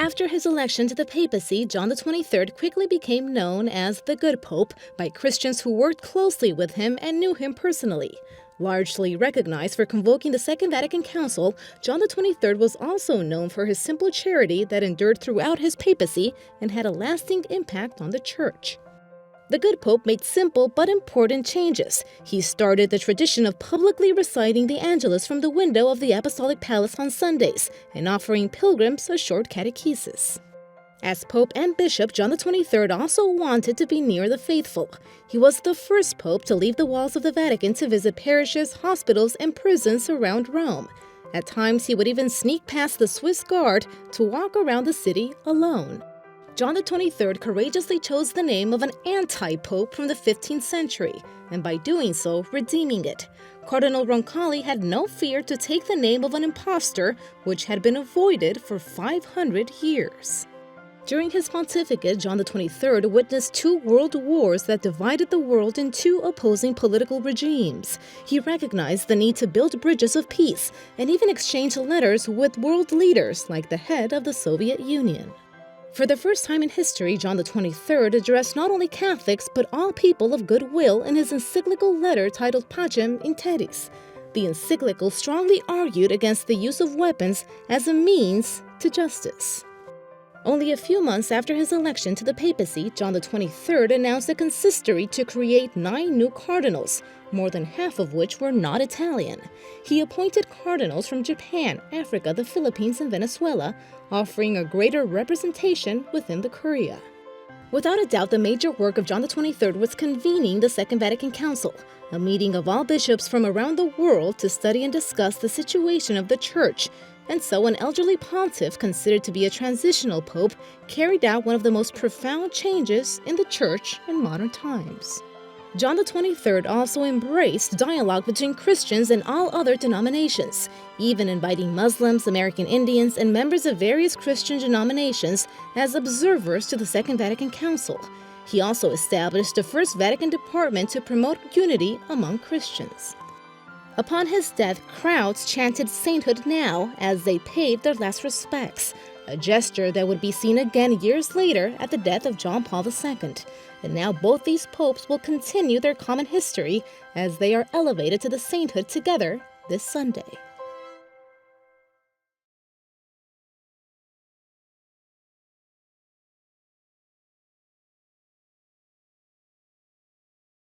After his election to the papacy, John XXIII quickly became known as the Good Pope by Christians who worked closely with him and knew him personally. Largely recognized for convoking the Second Vatican Council, John XXIII was also known for his simple charity that endured throughout his papacy and had a lasting impact on the Church. The Good Pope made simple but important changes. He started the tradition of publicly reciting the Angelus from the window of the Apostolic Palace on Sundays and offering pilgrims a short catechesis. As Pope and Bishop, John XXIII also wanted to be near the faithful. He was the first Pope to leave the walls of the Vatican to visit parishes, hospitals, and prisons around Rome. At times, he would even sneak past the Swiss Guard to walk around the city alone. John XXIII courageously chose the name of an anti-pope from the 15th century, and by doing so, redeeming it. Cardinal Roncalli had no fear to take the name of an impostor, which had been avoided for 500 years. During his pontificate, John XXIII witnessed 2 world wars that divided the world in 2 opposing political regimes. He recognized the need to build bridges of peace, and even exchanged letters with world leaders like the head of the Soviet Union. For the first time in history, John XXIII addressed not only Catholics but all people of goodwill in his encyclical letter titled Pacem in Terris. The encyclical strongly argued against the use of weapons as a means to justice. Only a few months after his election to the papacy, John XXIII announced a consistory to create 9 new cardinals, more than half of which were not Italian. He appointed cardinals from Japan, Africa, the Philippines, and Venezuela, offering a greater representation within the Curia. Without a doubt, the major work of John XXIII was convening the Second Vatican Council, a meeting of all bishops from around the world to study and discuss the situation of the Church. And so an elderly pontiff, considered to be a transitional pope, carried out one of the most profound changes in the Church in modern times. John XXIII also embraced dialogue between Christians and all other denominations, even inviting Muslims, American Indians, and members of various Christian denominations as observers to the Second Vatican Council. He also established the first Vatican department to promote unity among Christians. Upon his death, crowds chanted sainthood now as they paid their last respects, a gesture that would be seen again years later at the death of John Paul II. And now both these popes will continue their common history as they are elevated to the sainthood together this Sunday.